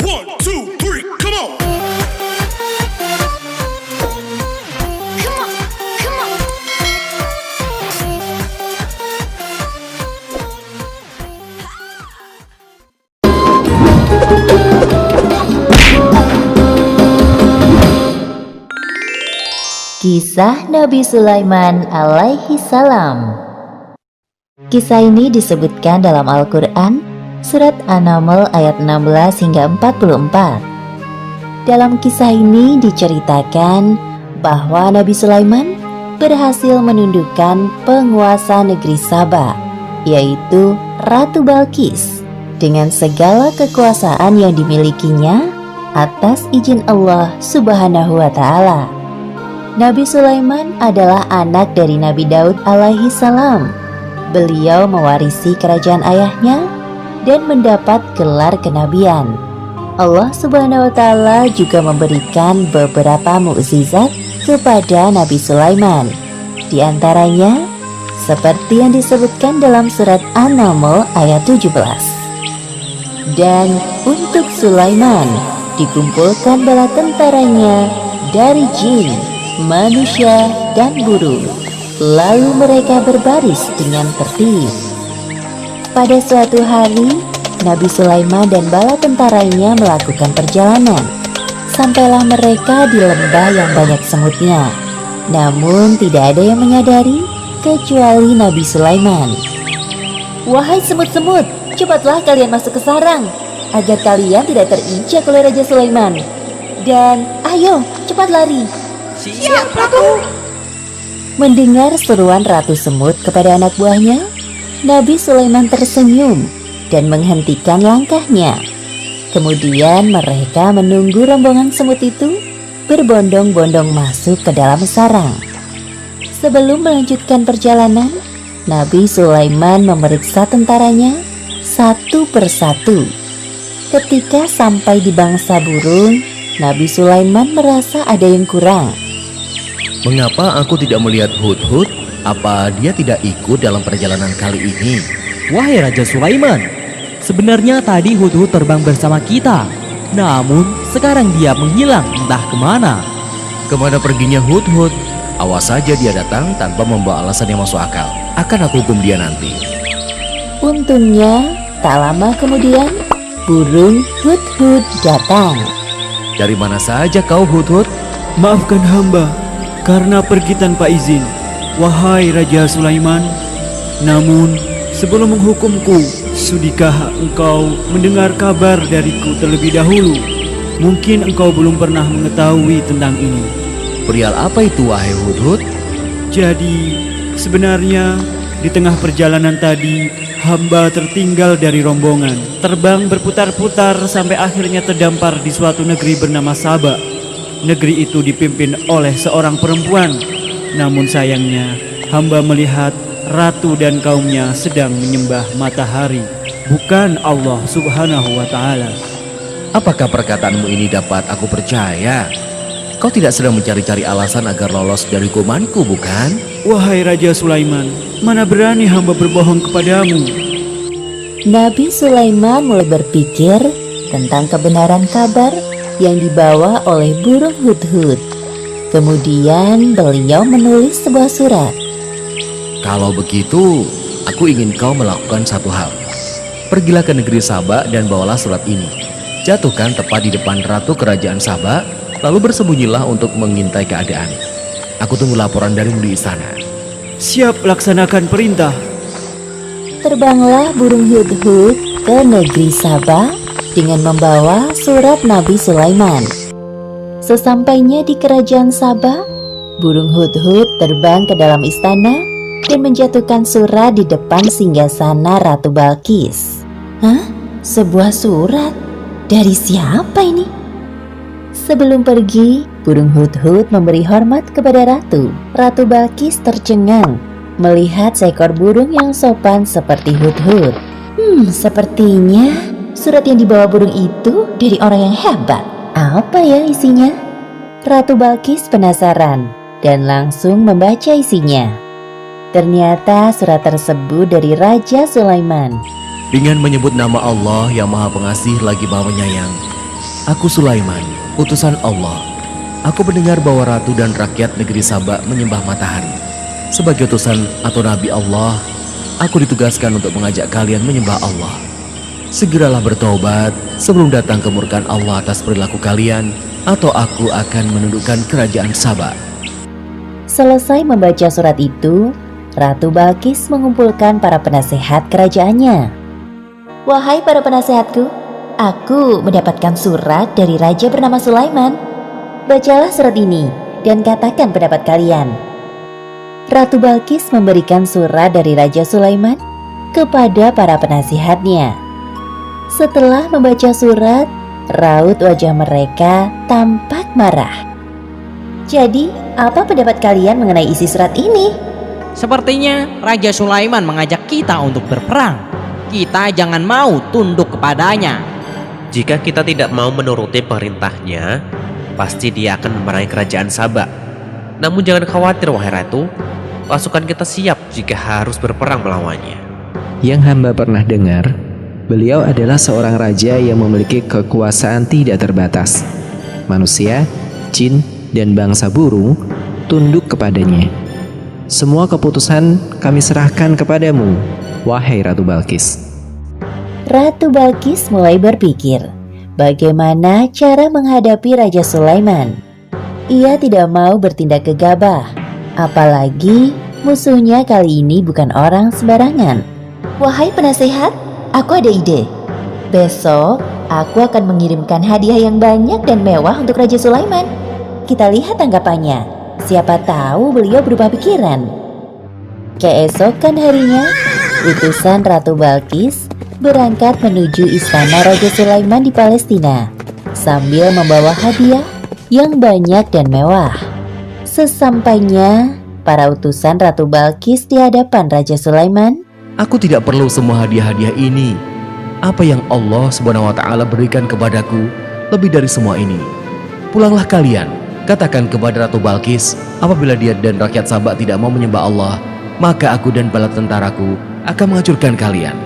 One, two, three, come on. Come on, come on. Kisah Nabi Sulaiman alaihi salam. Kisah ini disebutkan dalam Al-Quran, surat An-Naml ayat 16 hingga 44. Dalam kisah ini diceritakan bahwa Nabi Sulaiman berhasil menundukkan penguasa negeri Saba, yaitu Ratu Balqis, dengan segala kekuasaan yang dimilikinya atas izin Allah Subhanahu wa Ta'ala. Nabi Sulaiman adalah anak dari Nabi Daud alaihi salam. Beliau mewarisi kerajaan ayahnya dan mendapat gelar kenabian. Allah Subhanahu wa Ta'ala juga memberikan beberapa mukjizat kepada Nabi Sulaiman. Di antaranya seperti yang disebutkan dalam surat An-Naml ayat 17. Dan untuk Sulaiman dikumpulkan bala tentaranya dari jin, manusia, dan burung. Lalu mereka berbaris dengan tertib. Pada suatu hari, Nabi Sulaiman dan bala tentaranya melakukan perjalanan. Sampailah mereka di lembah yang banyak semutnya. Namun tidak ada yang menyadari kecuali Nabi Sulaiman. "Wahai semut-semut, cepatlah kalian masuk ke sarang, agar kalian tidak terinjak oleh Raja Sulaiman. Dan ayo, cepat lari." Siap, Ratu. Mendengar seruan Ratu Semut kepada anak buahnya, Nabi Sulaiman tersenyum dan menghentikan langkahnya. Kemudian mereka menunggu rombongan semut itu berbondong-bondong masuk ke dalam sarang. Sebelum melanjutkan perjalanan, Nabi Sulaiman memeriksa tentaranya satu persatu. Ketika sampai di bangsa burung, Nabi Sulaiman merasa ada yang kurang. Mengapa aku tidak melihat Hudhud? Apa dia tidak ikut dalam perjalanan kali ini? Wahai Raja Sulaiman, sebenarnya tadi Hudhud terbang bersama kita. Namun sekarang dia menghilang entah kemana. Kemana perginya Hudhud? Awas saja dia datang tanpa membawa alasan yang masuk akal. Akan aku hukum dia nanti. Untungnya, tak lama kemudian, burung Hudhud datang. Dari mana saja kau Hudhud? Maafkan hamba karena pergi tanpa izin, wahai Raja Sulaiman. Namun, sebelum menghukumku, sudikah engkau mendengar kabar dariku terlebih dahulu? Mungkin engkau belum pernah mengetahui tentang ini. Perihal apa itu wahai Hudhud? Jadi, sebenarnya di tengah perjalanan tadi, hamba tertinggal dari rombongan. Terbang berputar-putar sampai akhirnya terdampar di suatu negeri bernama Saba. Negeri itu dipimpin oleh seorang perempuan. Namun sayangnya, hamba melihat ratu dan kaumnya sedang menyembah matahari, bukan Allah Subhanahu wa Ta'ala. Apakah perkataanmu ini dapat aku percaya? Kau tidak sedang mencari-cari alasan agar lolos dari hukumanku, bukan? Wahai Raja Sulaiman, mana berani hamba berbohong kepadamu. Nabi Sulaiman mulai berpikir tentang kebenaran kabar yang dibawa oleh burung Hudhud. Kemudian beliau menulis sebuah surat. Kalau begitu, aku ingin kau melakukan satu hal. Pergilah ke negeri Saba dan bawalah surat ini. Jatuhkan tepat di depan ratu kerajaan Saba, lalu bersembunyilah untuk mengintai keadaan. Aku tunggu laporan darimu di istana. Siap laksanakan perintah. Terbanglah burung Hudhud ke negeri Saba dengan membawa surat Nabi Sulaiman. Sesampainya di kerajaan Saba, burung Hudhud terbang ke dalam istana dan menjatuhkan surat di depan singgasana Ratu Balqis. Hah? Sebuah surat? Dari siapa ini? Sebelum pergi, burung Hudhud memberi hormat kepada ratu. Ratu Balqis tercengang melihat seekor burung yang sopan seperti Hudhud. Sepertinya surat yang dibawa burung itu dari orang yang hebat. Apa ya isinya? Ratu Balqis penasaran dan langsung membaca isinya. Ternyata surat tersebut dari Raja Sulaiman. Dengan menyebut nama Allah yang Maha Pengasih lagi Maha Penyayang, Aku Sulaiman, utusan Allah. Aku mendengar bahwa ratu dan rakyat negeri Saba menyembah matahari. Sebagai utusan atau nabi Allah, aku ditugaskan untuk mengajak kalian menyembah Allah. Segeralah bertobat sebelum datang kemurkaan Allah atas perilaku kalian, atau aku akan menundukkan kerajaan Saba. Selesai membaca surat itu, Ratu Balkis mengumpulkan para penasehat kerajaannya. Wahai para penasehatku, aku mendapatkan surat dari raja bernama Sulaiman. Bacalah surat ini dan katakan pendapat kalian. Ratu Balkis memberikan surat dari Raja Sulaiman kepada para penasihatnya. Setelah membaca surat, raut wajah mereka tampak marah. Jadi, apa pendapat kalian mengenai isi surat ini? Sepertinya Raja Sulaiman mengajak kita untuk berperang. Kita jangan mau tunduk kepadanya. Jika kita tidak mau menuruti perintahnya, pasti dia akan memerangi kerajaan Saba. Namun jangan khawatir wahai ratu, pasukan kita siap jika harus berperang melawannya. Yang hamba pernah dengar, beliau adalah seorang raja yang memiliki kekuasaan tidak terbatas. Manusia, jin, dan bangsa burung tunduk kepadanya. Semua keputusan kami serahkan kepadamu, wahai Ratu Balkis. Ratu Balkis mulai berpikir bagaimana cara menghadapi Raja Sulaiman. Ia tidak mau bertindak gegabah, apalagi musuhnya kali ini bukan orang sembarangan. Wahai penasehat, aku ada ide. Besok aku akan mengirimkan hadiah yang banyak dan mewah untuk Raja Sulaiman. Kita lihat tanggapannya. Siapa tahu beliau berubah pikiran. Keesokan harinya, utusan Ratu Balkis berangkat menuju istana Raja Sulaiman di Palestina sambil membawa hadiah yang banyak dan mewah. Sesampainya para utusan Ratu Balkis di hadapan Raja Sulaiman, Aku tidak perlu semua hadiah-hadiah ini. Apa yang Allah Subhanahu wa Ta'ala berikan kepadaku lebih dari semua ini. Pulanglah kalian. Katakan kepada Ratu Balkis, apabila dia dan rakyat Saba tidak mau menyembah Allah, maka aku dan bala tentaraku akan menghancurkan kalian.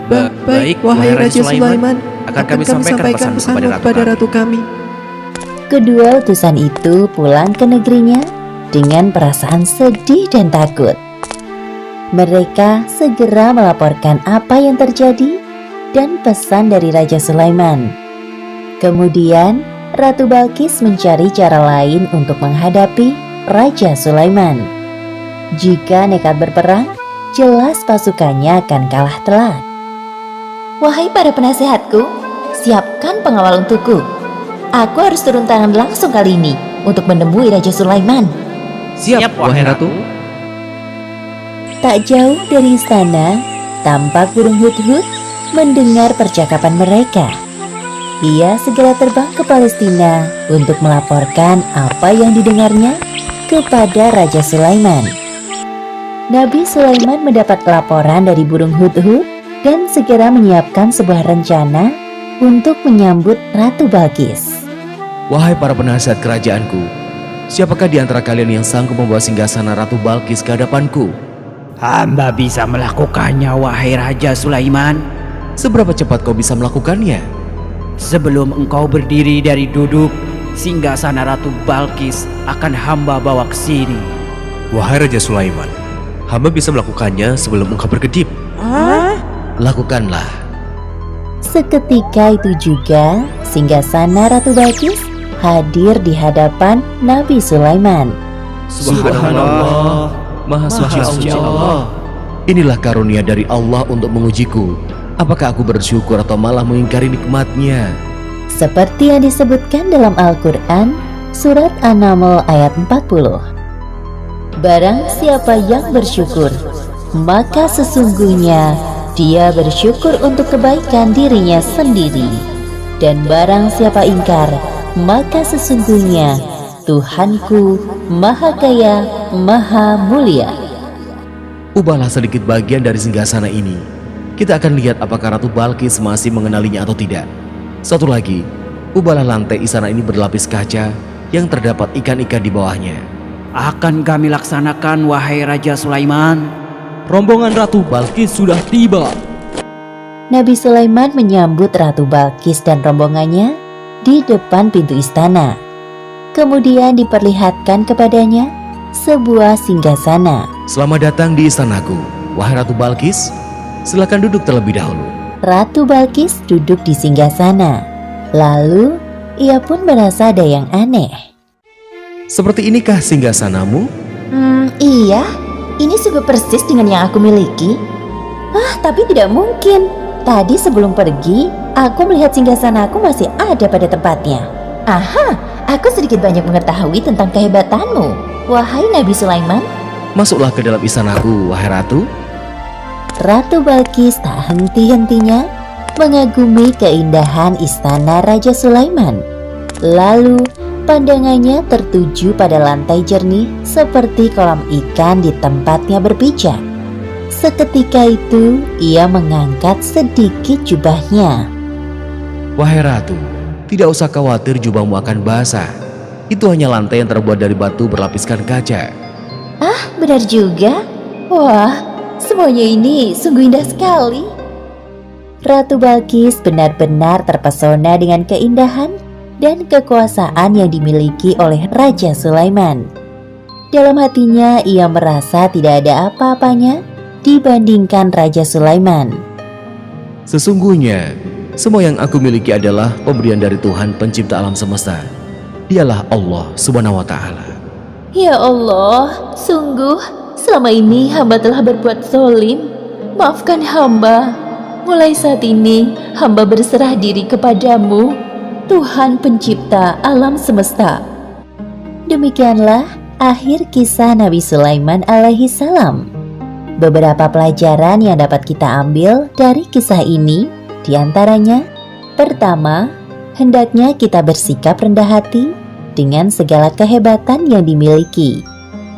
Baik, wahai Raja Sulaiman, akan kami sampaikan pesanmu kepada ratu kami. kedua utusan itu pulang ke negerinya dengan perasaan sedih dan takut. Mereka segera melaporkan apa yang terjadi dan pesan dari Raja Sulaiman. Kemudian Ratu Balkis mencari cara lain untuk menghadapi Raja Sulaiman. Jika nekat berperang, jelas pasukannya akan kalah telak. Wahai para penasehatku, siapkan pengawal untukku. Aku harus turun tangan langsung kali ini untuk menemui Raja Sulaiman. Siap wahai ratu. Tak jauh dari istana, tampak burung hut-hut mendengar percakapan mereka. Ia segera terbang ke Palestina untuk melaporkan apa yang didengarnya kepada Raja Sulaiman. Nabi Sulaiman mendapat laporan dari burung hut-hut dan segera menyiapkan sebuah rencana untuk menyambut Ratu Balkis. Wahai para penasihat kerajaanku, siapakah di antara kalian yang sanggup membawa singgasana Ratu Balkis ke hadapanku? Hamba bisa melakukannya wahai Raja Sulaiman. Seberapa cepat kau bisa melakukannya? Sebelum engkau berdiri dari duduk, singgasana Ratu Balkis akan hamba bawa ke sini. Wahai Raja Sulaiman, hamba bisa melakukannya sebelum engkau berkedip. Lakukanlah. Seketika itu juga, singgasana Ratu Balkis hadir di hadapan Nabi Sulaiman. Subhanallah, Maha Suci Allah. Inilah karunia dari Allah untuk mengujiku. Apakah aku bersyukur atau malah mengingkari nikmatnya? Seperti yang disebutkan dalam Al-Quran, surat An-Naml ayat 40. Barang siapa yang bersyukur, maka sesungguhnya dia bersyukur untuk kebaikan dirinya sendiri. Dan barang siapa ingkar, maka sesungguhnya Tuhanku Maha Kaya, Maha Mulia. Ubahlah sedikit bagian dari singgasana ini. Kita akan lihat apakah Ratu Balkis masih mengenalinya atau tidak. Satu lagi, ubahlah lantai istana ini berlapis kaca yang terdapat ikan-ikan di bawahnya. Akan kami laksanakan wahai Raja Sulaiman. Rombongan Ratu Balkis sudah tiba. Nabi Sulaiman menyambut Ratu Balkis dan rombongannya di depan pintu istana. Kemudian diperlihatkan kepadanya sebuah singgasana. Selamat datang di istanaku, wahai Ratu Balkis. Silakan duduk terlebih dahulu. Ratu Balkis duduk di singgasana. Lalu ia pun merasa ada yang aneh. Seperti inikah singgasanamu? Iya, ini sungguh persis dengan yang aku miliki. Tapi tidak mungkin. Tadi sebelum pergi, aku melihat singgasanaku masih ada pada tempatnya. Aha, aku sedikit banyak mengetahui tentang kehebatanmu, wahai Nabi Sulaiman. Masuklah ke dalam istanaku, wahai Ratu. Ratu Balkis tak henti-hentinya mengagumi keindahan istana Raja Sulaiman. Lalu pandangannya tertuju pada lantai jernih seperti kolam ikan di tempatnya berpijak. Seketika itu ia mengangkat sedikit jubahnya. Wahai Ratu, tidak usah khawatir jubahmu akan basah. Itu hanya lantai yang terbuat dari batu berlapiskan kaca. Benar juga. Wah, semuanya ini sungguh indah sekali. Ratu Balkis benar-benar terpesona dengan keindahan dan kekuasaan yang dimiliki oleh Raja Sulaiman. Dalam hatinya ia merasa tidak ada apa-apanya dibandingkan Raja Sulaiman. Sesungguhnya, semua yang aku miliki adalah pemberian dari Tuhan pencipta alam semesta. Dialah Allah Subhanahu wa Ta'ala. Ya Allah, sungguh selama ini hamba telah berbuat zalim. Maafkan hamba. Mulai saat ini hamba berserah diri kepadamu, Tuhan pencipta alam semesta. Demikianlah akhir kisah Nabi Sulaiman alaihi salam. Beberapa pelajaran yang dapat kita ambil dari kisah ini diantaranya: pertama, hendaknya kita bersikap rendah hati dengan segala kehebatan yang dimiliki,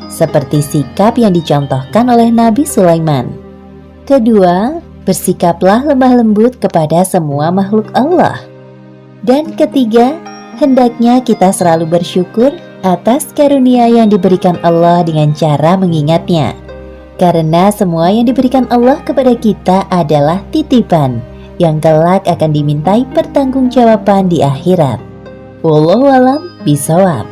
seperti sikap yang dicontohkan oleh Nabi Sulaiman. Kedua, bersikaplah lemah lembut kepada semua makhluk Allah. Dan ketiga, hendaknya kita selalu bersyukur atas karunia yang diberikan Allah dengan cara mengingatnya. Karena semua yang diberikan Allah kepada kita adalah titipan yang kelak akan dimintai pertanggungjawaban di akhirat. Wallahu a'lam bishawab.